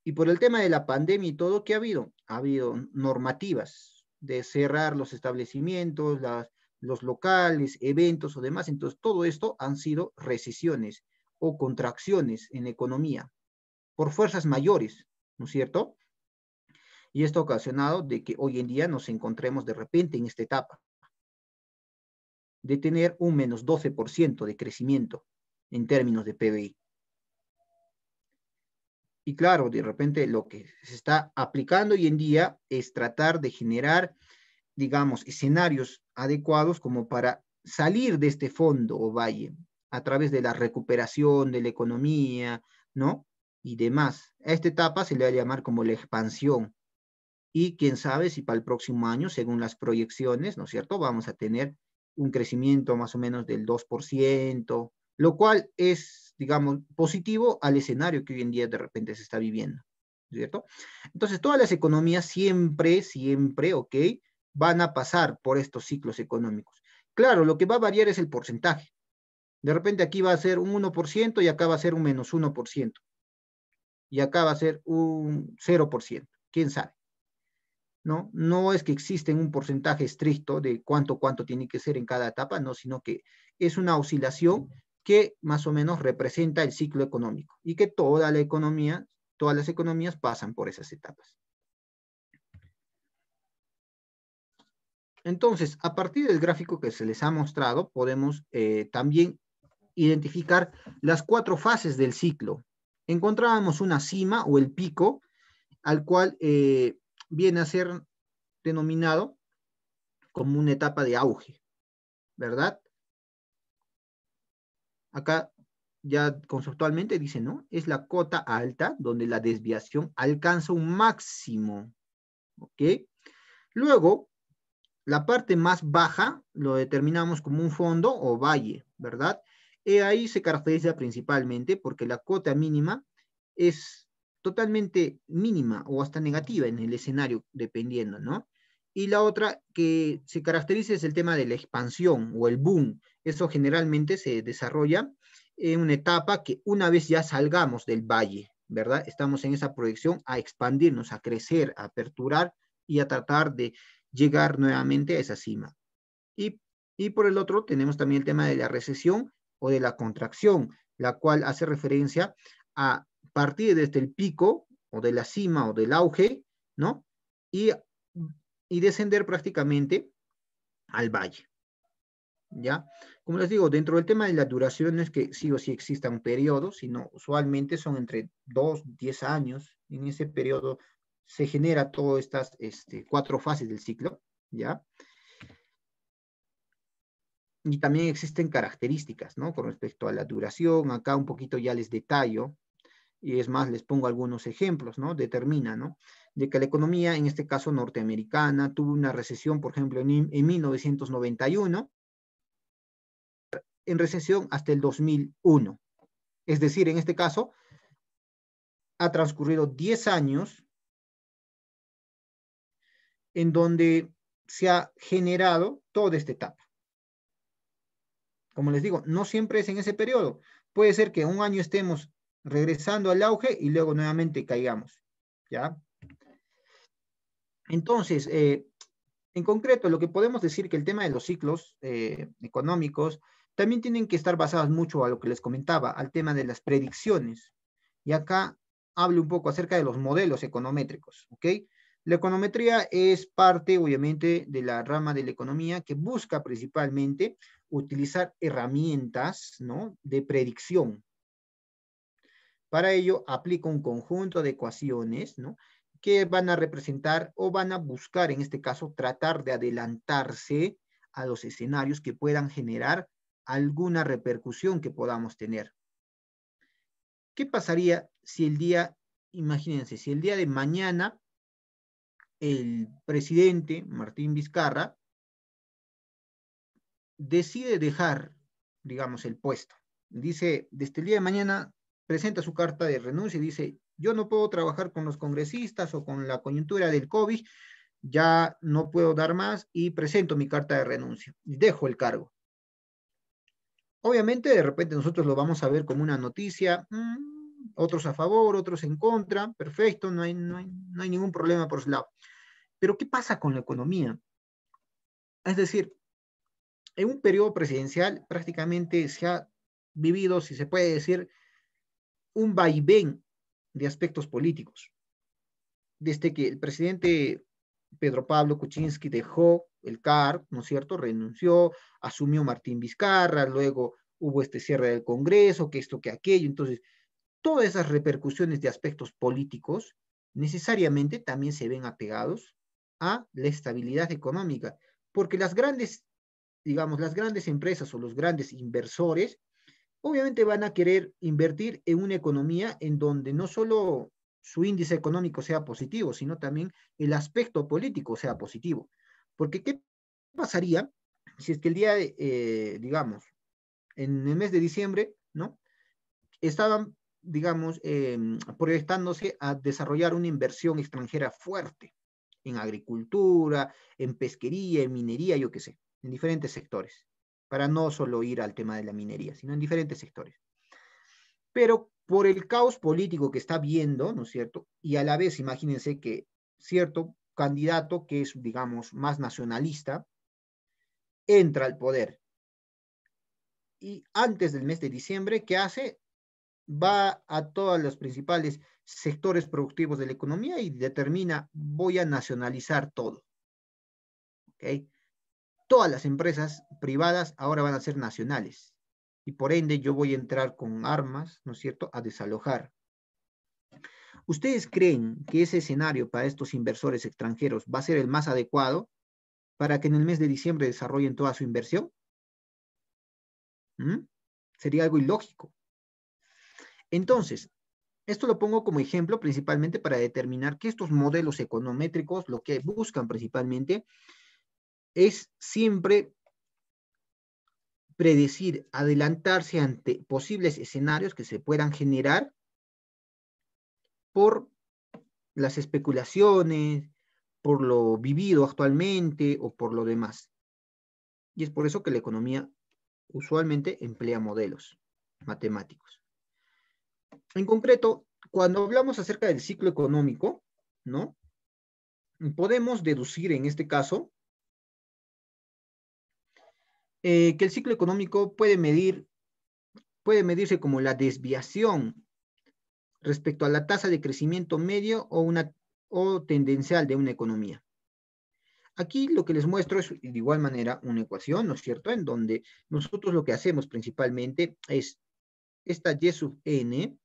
y por el tema de la pandemia y todo, ¿qué ha habido? Ha habido normativas de cerrar los establecimientos, los locales, eventos o demás, entonces todo esto han sido recesiones o contracciones en la economía por fuerzas mayores, ¿no es cierto? Y esto ha ocasionado de que hoy en día nos encontremos de repente en esta etapa de tener un menos 12% de crecimiento en términos de PBI. Y claro, de repente lo que se está aplicando hoy en día es tratar de generar, digamos, escenarios adecuados como para salir de este fondo o valle a través de la recuperación de la economía, ¿no? Y demás. A esta etapa se le va a llamar como la expansión. Y quién sabe si para el próximo año, según las proyecciones, ¿no es cierto?, vamos a tener un crecimiento más o menos del 2%, lo cual es, digamos, positivo al escenario que hoy en día de repente se está viviendo, ¿cierto? Entonces, todas las economías siempre, ¿ok?, van a pasar por estos ciclos económicos. Claro, lo que va a variar es el porcentaje. De repente aquí va a ser un 1% y acá va a ser un menos 1%. Y acá va a ser un 0%. ¿Quién sabe? ¿No? No es que existe un porcentaje estricto de cuánto tiene que ser en cada etapa, no, sino que es una oscilación que más o menos representa el ciclo económico y que toda la economía, todas las economías pasan por esas etapas. Entonces, a partir del gráfico que se les ha mostrado, podemos también identificar las 4 fases del ciclo. Encontrábamos una cima o el pico, al cual viene a ser denominado como una etapa de auge, ¿verdad? Acá ya conceptualmente dice, ¿no? Es la cota alta donde la desviación alcanza un máximo, ¿ok? Luego, la parte más baja lo determinamos como un fondo o valle, ¿verdad? Ahí se caracteriza principalmente porque la cota mínima es totalmente mínima o hasta negativa en el escenario, dependiendo, ¿no? y la otra que se caracteriza es el tema de la expansión o el boom. Eso generalmente se desarrolla en una etapa que una vez ya salgamos del valle, ¿verdad? Estamos en esa proyección a expandirnos, a crecer, a aperturar y a tratar de llegar nuevamente a esa cima. Y por el otro tenemos también el tema de la recesión o de la contracción, la cual hace referencia a partir desde el pico o de la cima o del auge, ¿no? Y, y descender prácticamente al valle, ¿ya? Como les digo, dentro del tema de la duración no es que sí o sí exista un periodo, sino usualmente son entre 2, 10 años. En ese periodo se genera todas estas 4 fases del ciclo, ¿ya? Y también existen características, ¿no? Con respecto a la duración, acá un poquito ya les detallo, y es más, les pongo algunos ejemplos, ¿no? Determina, ¿no? De que la economía, en este caso norteamericana, tuvo una recesión, por ejemplo, en 1991, en recesión hasta el 2001. Es decir, en este caso, ha transcurrido 10 años en donde se ha generado toda esta etapa. Como les digo, no siempre es en ese periodo. Puede ser que un año estemos regresando al auge y luego nuevamente caigamos, ¿ya? Entonces, en concreto, lo que podemos decir que el tema de los ciclos económicos también tienen que estar basados mucho a lo que les comentaba, al tema de las predicciones. Y acá hablo un poco acerca de los modelos econométricos, ¿ok? La econometría es parte, obviamente, de la rama de la economía que busca principalmente utilizar herramientas, ¿no? De predicción. Para ello, aplica un conjunto de ecuaciones, ¿no? Que van a representar o van a buscar, en este caso, tratar de adelantarse a los escenarios que puedan generar alguna repercusión que podamos tener. ¿Qué pasaría si el día, imagínense, si el día de mañana el presidente Martín Vizcarra decide dejar, digamos, el puesto? Dice, desde el día de mañana presenta su carta de renuncia y dice, yo no puedo trabajar con los congresistas o con la coyuntura del COVID, ya no puedo dar más y presento mi carta de renuncia y dejo el cargo. Obviamente, de repente nosotros lo vamos a ver como una noticia, otros a favor, otros en contra, perfecto, no hay ningún problema por su lado. Pero ¿qué pasa con la economía? Es decir, en un periodo presidencial prácticamente se ha vivido, si se puede decir, un vaivén de aspectos políticos. Desde que el presidente Pedro Pablo Kuczynski dejó el cargo, ¿no es cierto? Renunció, asumió Martín Vizcarra, luego hubo este cierre del Congreso, que esto, que aquello. Entonces, todas esas repercusiones de aspectos políticos necesariamente también se ven apegados a la estabilidad económica, porque las grandes, digamos, las grandes empresas o los grandes inversores obviamente van a querer invertir en una economía en donde no solo su índice económico sea positivo, sino también el aspecto político sea positivo. Porque ¿qué pasaría si es que el día, digamos, en el mes de diciembre, ¿no? Estaban, digamos, proyectándose a desarrollar una inversión extranjera fuerte en agricultura, en pesquería, en minería, yo qué sé, en diferentes sectores, para no solo ir al tema de la minería, sino en diferentes sectores. Pero por el caos político que está viendo, ¿no es cierto? Y a la vez, imagínense que cierto candidato que es, digamos, más nacionalista, entra al poder. Y antes del mes de diciembre, ¿qué hace? Va a todos los principales sectores productivos de la economía y determina, voy a nacionalizar todo. ¿Okay? Todas las empresas privadas ahora van a ser nacionales. Y por ende yo voy a entrar con armas, ¿no es cierto?, a desalojar. ¿Ustedes creen que ese escenario para estos inversores extranjeros va a ser el más adecuado para que en el mes de diciembre desarrollen toda su inversión? Sería algo ilógico. Entonces, esto lo pongo como ejemplo principalmente para determinar que estos modelos econométricos lo que buscan principalmente es siempre predecir, adelantarse ante posibles escenarios que se puedan generar por las especulaciones, por lo vivido actualmente o por lo demás. Y es por eso que la economía usualmente emplea modelos matemáticos. En concreto, cuando hablamos acerca del ciclo económico, ¿no? Podemos deducir en este caso que el ciclo económico puede medirse como la desviación respecto a la tasa de crecimiento medio o tendencial de una economía. Aquí lo que les muestro es de igual manera una ecuación, ¿no es cierto? En donde nosotros lo que hacemos principalmente es esta y sub n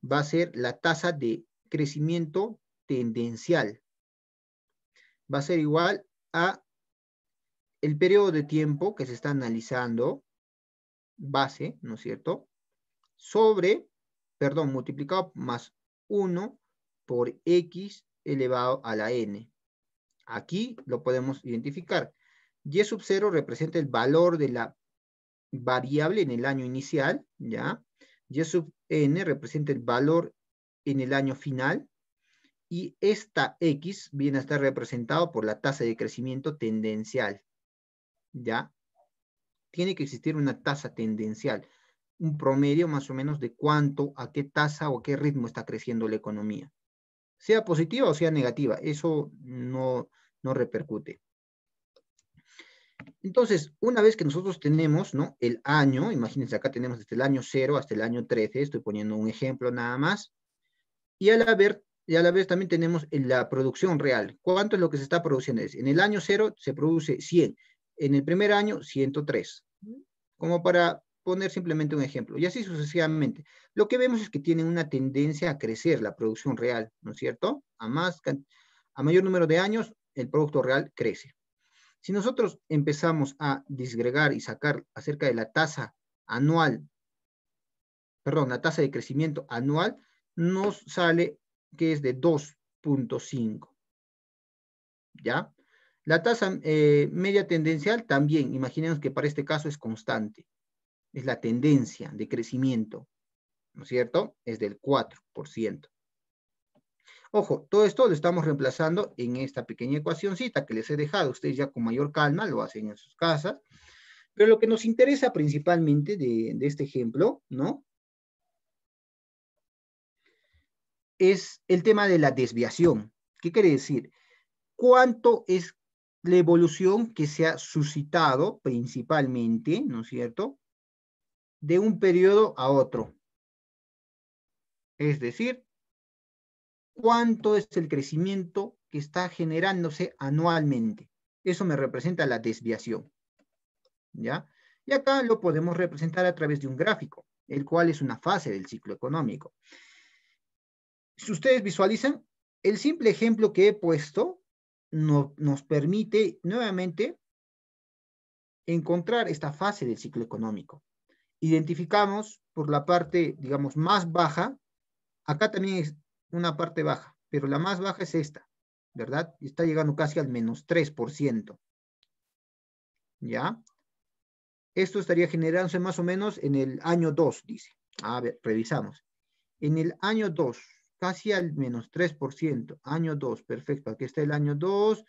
va a ser la tasa de crecimiento tendencial. Va a ser igual a el periodo de tiempo que se está analizando, base, ¿no es cierto? Multiplicado más 1 por x elevado a la n. Aquí lo podemos identificar. Y sub 0 representa el valor de la variable en el año inicial, ¿ya? Y sub n representa el valor en el año final. Y esta x viene a estar representado por la tasa de crecimiento tendencial, ¿ya? Tiene que existir una tasa tendencial, un promedio más o menos de cuánto, a qué tasa o a qué ritmo está creciendo la economía. Sea positiva o sea negativa, eso no repercute. Entonces, una vez que nosotros tenemos, ¿no?, el año, imagínense, acá tenemos desde el año 0 hasta el año 13, estoy poniendo un ejemplo nada más, y a la vez también tenemos la producción real. ¿Cuánto es lo que se está produciendo? En el año 0 se produce 100, en el primer año 103, como para poner simplemente un ejemplo, y así sucesivamente. Lo que vemos es que tienen una tendencia a crecer la producción real, ¿no es cierto? A mayor número de años, el producto real crece. Si nosotros empezamos a disgregar y sacar acerca de la tasa anual, la tasa de crecimiento anual, nos sale que es de 2.5. ¿Ya? La tasa media tendencial también, imaginemos que para este caso es constante. Es la tendencia de crecimiento, ¿no es cierto? Es del 4%. Ojo, todo esto lo estamos reemplazando en esta pequeña ecuacióncita que les he dejado. Ustedes ya con mayor calma lo hacen en sus casas. Pero lo que nos interesa principalmente de este ejemplo, ¿no?, es el tema de la desviación. ¿Qué quiere decir? ¿Cuánto es la evolución que se ha suscitado principalmente, ¿no es cierto?, de un periodo a otro? Es decir, ¿cuánto es el crecimiento que está generándose anualmente? Eso me representa la desviación, ¿ya? Y acá lo podemos representar a través de un gráfico, el cual es una fase del ciclo económico. Si ustedes visualizan, el simple ejemplo que he puesto nos permite nuevamente encontrar esta fase del ciclo económico. Identificamos por la parte, digamos, más baja. Acá también es una parte baja, pero la más baja es esta, ¿verdad? Está llegando casi al menos 3%. ¿Ya? Esto estaría generándose más o menos en el año 2, dice. A ver, revisamos. En el año 2, casi al menos 3%. Año 2, perfecto. Aquí está el año 2.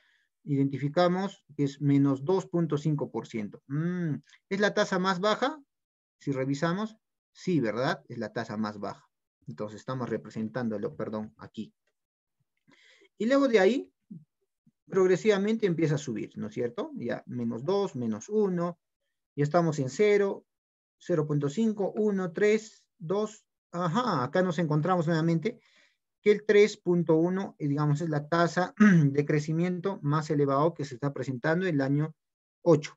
Identificamos que es menos 2.5%. ¿Es la tasa más baja? Si revisamos, sí, ¿verdad? Es la tasa más baja. Entonces estamos representándolo, perdón, aquí. Y luego de ahí, progresivamente empieza a subir, ¿no es cierto? Ya, menos 2, menos 1, ya estamos en 0, 0.5, 1, 3, 2, ajá, acá nos encontramos nuevamente que el 3.1, digamos, es la tasa de crecimiento más elevado que se está presentando en el año 8.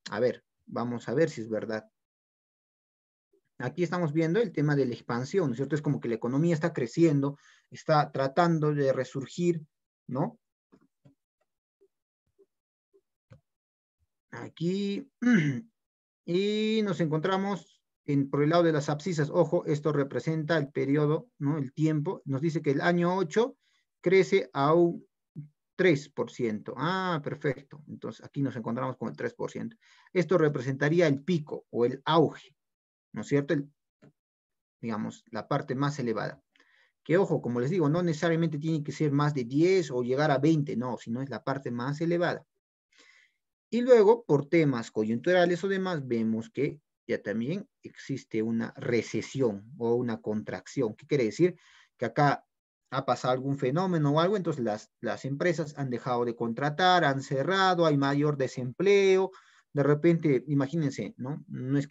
A ver, vamos a ver si es verdad. Aquí estamos viendo el tema de la expansión, ¿no es cierto? Es como que la economía está creciendo, está tratando de resurgir, ¿no? Aquí, y nos encontramos por el lado de las abscisas. Ojo, esto representa el periodo, ¿no?, el tiempo. Nos dice que el año 8 crece a un 3%. Ah, perfecto. Entonces aquí nos encontramos con el 3%. Esto representaría el pico o el auge, ¿no es cierto? Digamos, la parte más elevada. que ojo, como les digo, no necesariamente tiene que ser más de 10 o llegar a 20, no, sino es la parte más elevada. Y luego, por temas coyunturales o demás, vemos que ya también existe una recesión o una contracción. ¿Qué quiere decir? Que acá ha pasado algún fenómeno o algo, entonces las empresas han dejado de contratar, han cerrado, hay mayor desempleo. De repente, imagínense, ¿no? No es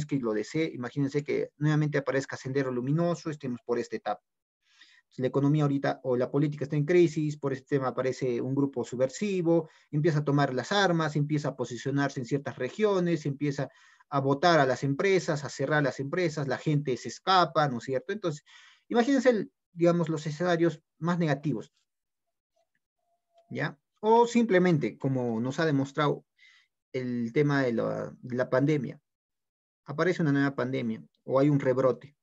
que lo desee, imagínense que nuevamente aparezca Sendero Luminoso, estemos por esta etapa. La economía ahorita o la política está en crisis, por este tema aparece un grupo subversivo, empieza a tomar las armas, empieza a posicionarse en ciertas regiones, empieza a votar a las empresas, a cerrar las empresas, la gente se escapa, ¿no es cierto? Entonces, imagínense, digamos, los escenarios más negativos, ¿ya? O simplemente, como nos ha demostrado el tema de la pandemia, aparece una nueva pandemia o hay un rebrote.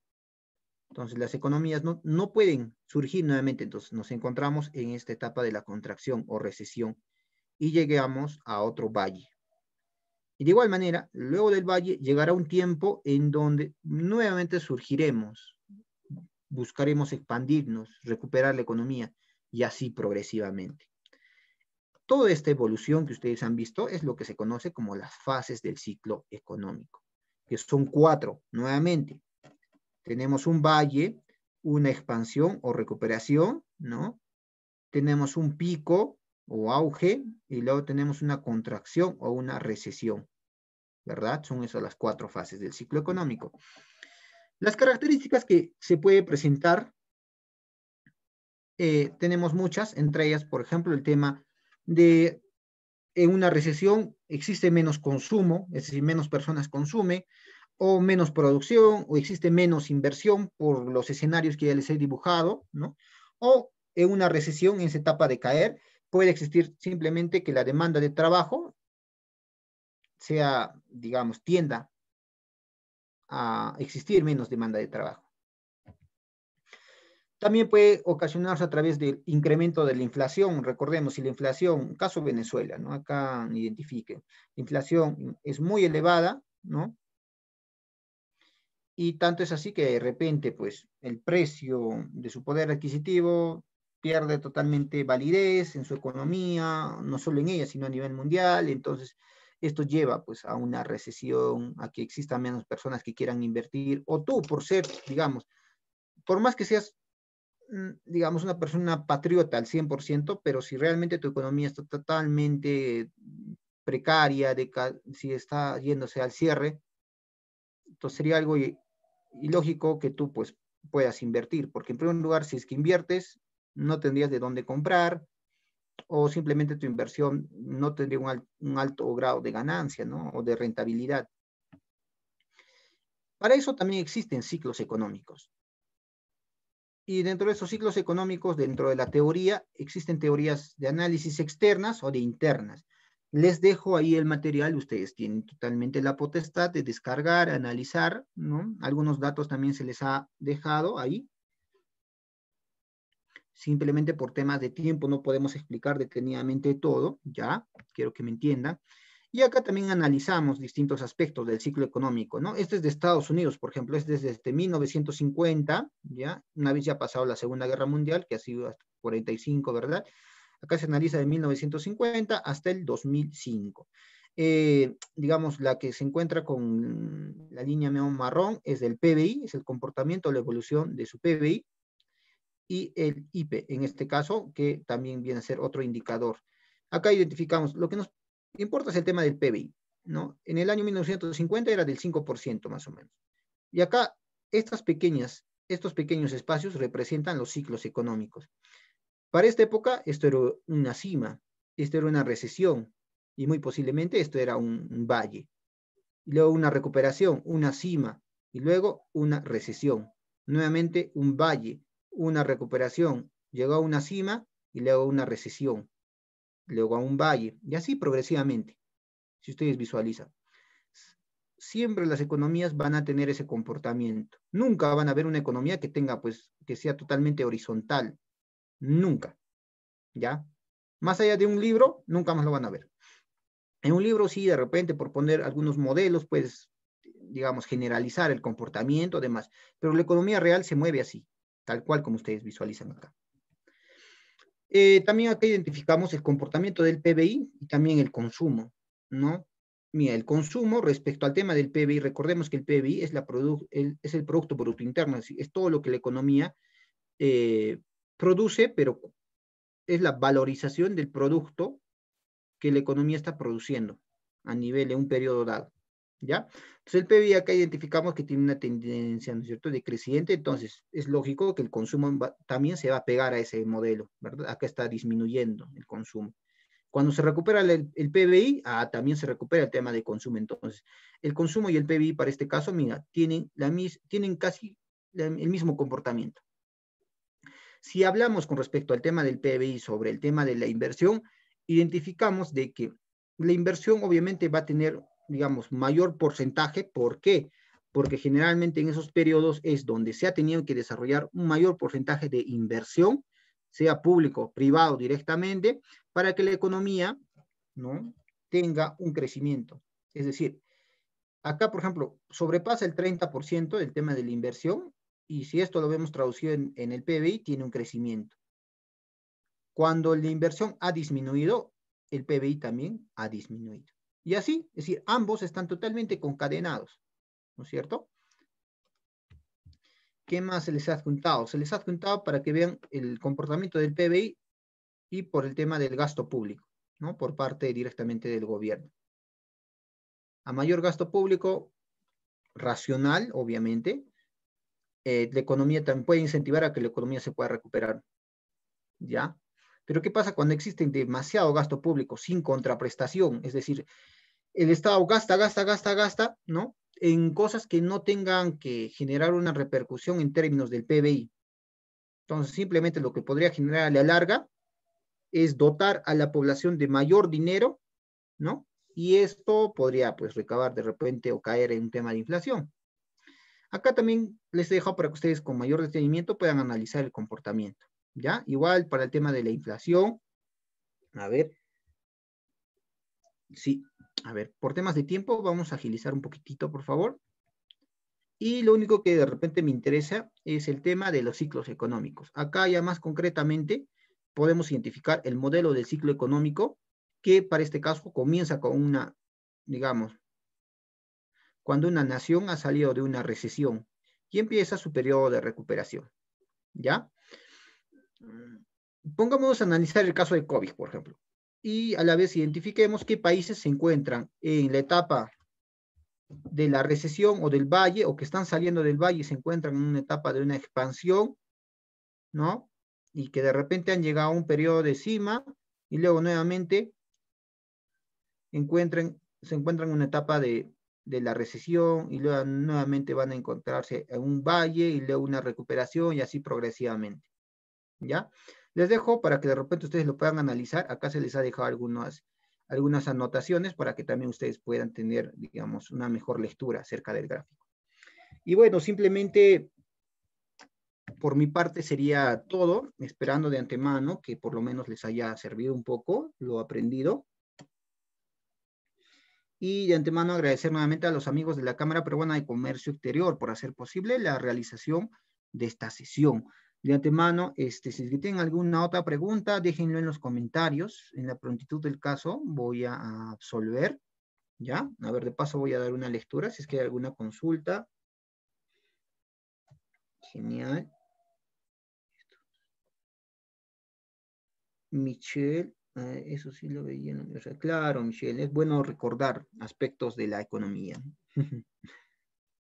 Entonces, las economías no pueden surgir nuevamente. Entonces, nos encontramos en esta etapa de la contracción o recesión y llegamos a otro valle. Y de igual manera, luego del valle llegará un tiempo en donde nuevamente surgiremos, buscaremos expandirnos, recuperar la economía y así progresivamente. Toda esta evolución que ustedes han visto es lo que se conoce como las fases del ciclo económico, que son 4, nuevamente. Tenemos un valle, una expansión o recuperación, ¿no? Tenemos un pico o auge y luego tenemos una contracción o una recesión, ¿verdad? Son esas las 4 fases del ciclo económico. Las características que se puede presentar, tenemos muchas, entre ellas, por ejemplo, el tema de en una recesión existe menos consumo, es decir, menos personas consumen, o menos producción, o existe menos inversión por los escenarios que ya les he dibujado, ¿no? O en una recesión, en esa etapa de caer, puede existir simplemente que la demanda de trabajo sea, digamos, tienda a existir menos demanda de trabajo. También puede ocasionarse a través del incremento de la inflación. Recordemos, si la inflación, caso Venezuela, ¿no? Acá identifiquen, la inflación es muy elevada, ¿no? Y tanto es así que de repente, pues, el precio de su poder adquisitivo pierde totalmente validez en su economía, no solo en ella, sino a nivel mundial. Entonces, esto lleva, pues, a una recesión, a que existan menos personas que quieran invertir, o tú, por ser, digamos, por más que seas, digamos, una persona patriota al 100%, pero si realmente tu economía está totalmente precaria, si está yéndose al cierre, entonces sería algo ilógico que tú pues puedas invertir, porque en primer lugar, si es que inviertes, no tendrías de dónde comprar o simplemente tu inversión no tendría un alto grado de ganancia, ¿no? O de rentabilidad. Para eso también existen ciclos económicos. Y dentro de esos ciclos económicos, dentro de la teoría, existen teorías de análisis externas o de internas. Les dejo ahí el material, ustedes tienen totalmente la potestad de descargar, analizar, ¿no? Algunos datos también se les ha dejado ahí. Simplemente por temas de tiempo no podemos explicar detenidamente todo, ¿ya? Quiero que me entiendan. Y acá también analizamos distintos aspectos del ciclo económico, ¿no? Este es de Estados Unidos, por ejemplo, es desde 1950, ¿ya? Una vez ya ha pasado la Segunda Guerra Mundial, que ha sido hasta 45, ¿verdad? Acá se analiza de 1950 hasta el 2005. Digamos, la que se encuentra con la línea marrón es del PBI, es el comportamiento o la evolución de su PBI, y el IPE, en este caso, que también viene a ser otro indicador. Acá identificamos, lo que nos importa es el tema del PBI, ¿no? En el año 1950 era del 5% más o menos. Y acá, estos pequeños espacios representan los ciclos económicos. Para esta época, esto era una cima, esto era una recesión, y muy posiblemente esto era un valle. Y luego una recuperación, una cima, y luego una recesión. Nuevamente un valle, una recuperación, llegó a una cima y luego una recesión, luego a un valle, y así progresivamente, si ustedes visualizan. Siempre las economías van a tener ese comportamiento. Nunca van a ver una economía que tenga, pues, que sea totalmente horizontal. Nunca. ¿Ya? Más allá de un libro, nunca más lo van a ver. En un libro sí, de repente, por poner algunos modelos, pues, digamos, generalizar el comportamiento, demás. Pero la economía real se mueve así. tal cual como ustedes visualizan acá. También acá identificamos el comportamiento del PBI y también el consumo, ¿no? Mira, el consumo respecto al tema del PBI, recordemos que el PBI es, es el Producto Bruto Interno, es todo lo que la economía produce, pero es la valorización del producto que la economía está produciendo a nivel de un periodo dado, ¿ya? Entonces el PBI acá identificamos que tiene una tendencia, ¿no es cierto?, decreciente, entonces es lógico que el consumo también se va a pegar a ese modelo, ¿verdad? Acá está disminuyendo el consumo. Cuando se recupera el PBI, también se recupera el tema de consumo. Entonces, el consumo y el PBI para este caso, mira, tienen casi el mismo comportamiento. Si hablamos con respecto al tema del PBI sobre el tema de la inversión, identificamos de que la inversión obviamente va a tener, digamos, mayor porcentaje. ¿Por qué? Porque generalmente en esos periodos es donde se ha tenido que desarrollar un mayor porcentaje de inversión, sea público, privado directamente, para que la economía, ¿no?, tenga un crecimiento. Es decir, acá, por ejemplo, sobrepasa el 30% del tema de la inversión, y si esto lo vemos traducido en el PBI, tiene un crecimiento. Cuando la inversión ha disminuido, el PBI también ha disminuido. Y así, es decir, ambos están totalmente concadenados, ¿no es cierto? ¿Qué más se les ha adjuntado? Se les ha adjuntado para que vean el comportamiento del PBI y por el tema del gasto público, ¿no?, por parte directamente del gobierno. A mayor gasto público, racional, obviamente, la economía también puede incentivar a que la economía se pueda recuperar, ¿ya? Pero ¿qué pasa cuando existe demasiado gasto público sin contraprestación? Es decir, el Estado gasta, ¿no?, en cosas que no tengan que generar una repercusión en términos del PBI. Entonces, simplemente lo que podría generar a la larga es dotar a la población de mayor dinero, ¿no? Y esto podría, pues, recabar de repente o caer en un tema de inflación. Acá también les he dejado para que ustedes con mayor detenimiento puedan analizar el comportamiento, ¿ya? Igual para el tema de la inflación, a ver, sí, a ver, por temas de tiempo vamos a agilizar un poquitito, por favor. Y lo único que de repente me interesa es el tema de los ciclos económicos. Acá ya más concretamente podemos identificar el modelo del ciclo económico que para este caso comienza con una, digamos, cuando una nación ha salido de una recesión y empieza su periodo de recuperación, ¿ya? Pongamos a analizar el caso de COVID, por ejemplo, y a la vez identifiquemos qué países se encuentran en la etapa de la recesión o del valle, o que están saliendo del valle y se encuentran en una etapa de una expansión, ¿no? Y que de repente han llegado a un periodo de cima y luego nuevamente se encuentran en una etapa de la recesión y luego nuevamente van a encontrarse en un valle y luego una recuperación y así progresivamente, ¿ya? Les dejo para que de repente ustedes lo puedan analizar. Acá se les ha dejado algunas anotaciones para que también ustedes puedan tener, digamos, una mejor lectura acerca del gráfico. Y bueno, simplemente por mi parte sería todo, esperando de antemano que por lo menos les haya servido un poco lo aprendido. Y de antemano agradecer nuevamente a los amigos de la Cámara Peruana de Comercio Exterior por hacer posible la realización de esta sesión. De antemano, si tienen alguna otra pregunta, déjenlo en los comentarios. En la prontitud del caso voy a absolver, ¿ya? A ver, de paso voy a dar una lectura, si es que hay alguna consulta. Genial. Michelle, eso sí lo veía en la universidad. Claro, Michelle, es bueno recordar aspectos de la economía.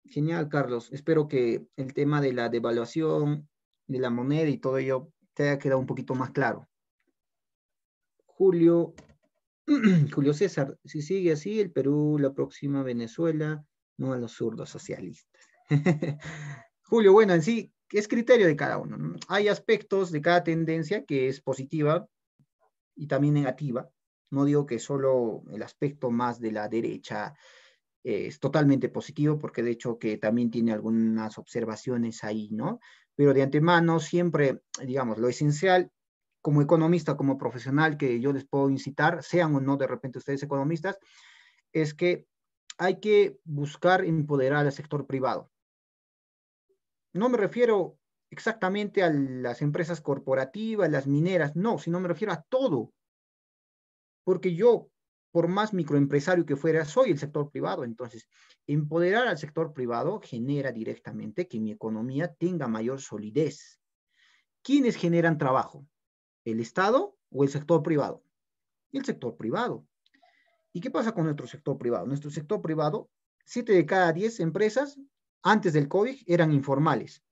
Genial, Carlos. Espero que el tema de la devaluación de la moneda y todo ello te haya quedado un poquito más claro. Julio, Julio César, si sigue así, el Perú, la próxima Venezuela, no a los zurdos socialistas. Julio, bueno, en sí, es criterio de cada uno, ¿no? Hay aspectos de cada tendencia que es positiva y también negativa. No digo que solo el aspecto más de la derecha es totalmente positivo, porque de hecho que también tiene algunas observaciones ahí, ¿no? Pero de antemano siempre, digamos, lo esencial como economista, como profesional que yo les puedo incitar, sean o no de repente ustedes economistas, es que hay que buscar empoderar al sector privado. No me refiero exactamente a las empresas corporativas, las mineras, no, sino me refiero a todo, porque yo, por más microempresario que fuera, soy el sector privado. Entonces, empoderar al sector privado genera directamente que mi economía tenga mayor solidez. ¿Quiénes generan trabajo? ¿El Estado o el sector privado? El sector privado. ¿Y qué pasa con nuestro sector privado? Nuestro sector privado, 7 de cada 10 empresas antes del COVID eran informales.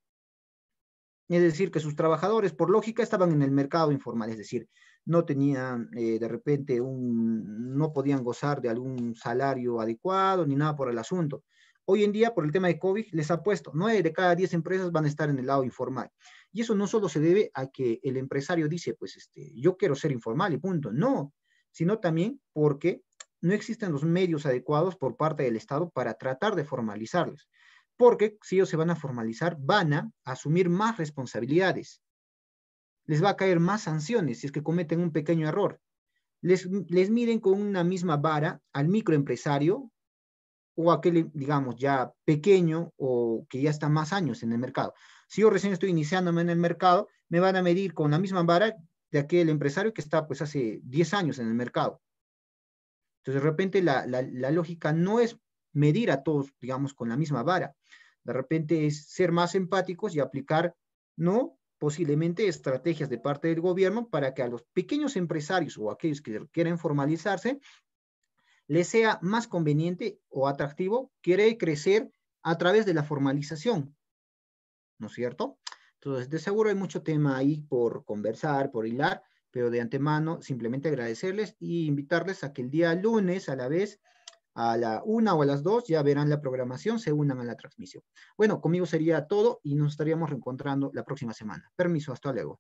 Es decir, que sus trabajadores, por lógica, estaban en el mercado informal, es decir, no tenían de repente no podían gozar de algún salario adecuado ni nada por el asunto. Hoy en día, por el tema de COVID, les ha puesto 9 de cada 10 empresas van a estar en el lado informal. Y eso no solo se debe a que el empresario dice, pues yo quiero ser informal y punto. No, sino también porque no existen los medios adecuados por parte del Estado para tratar de formalizarlos, porque si ellos se van a formalizar, van a asumir más responsabilidades. Les va a caer más sanciones si es que cometen un pequeño error. Les miden con una misma vara al microempresario o aquel, digamos, ya pequeño o que ya está más años en el mercado. Si yo recién estoy iniciándome en el mercado, me van a medir con la misma vara de aquel empresario que está pues hace 10 años en el mercado. Entonces, de repente la lógica no es medir a todos, digamos, con la misma vara. De repente es ser más empáticos y aplicar, ¿no? Posiblemente estrategias de parte del gobierno para que a los pequeños empresarios o aquellos que quieren formalizarse les sea más conveniente o atractivo querer crecer a través de la formalización, ¿no es cierto? Entonces, de seguro hay mucho tema ahí por conversar, por hilar, pero de antemano simplemente agradecerles y invitarles a que el día lunes a la vez a la 1 o a las 2 ya verán la programación, se unan a la transmisión. Bueno, conmigo sería todo y nos estaríamos reencontrando la próxima semana. Permiso, hasta luego.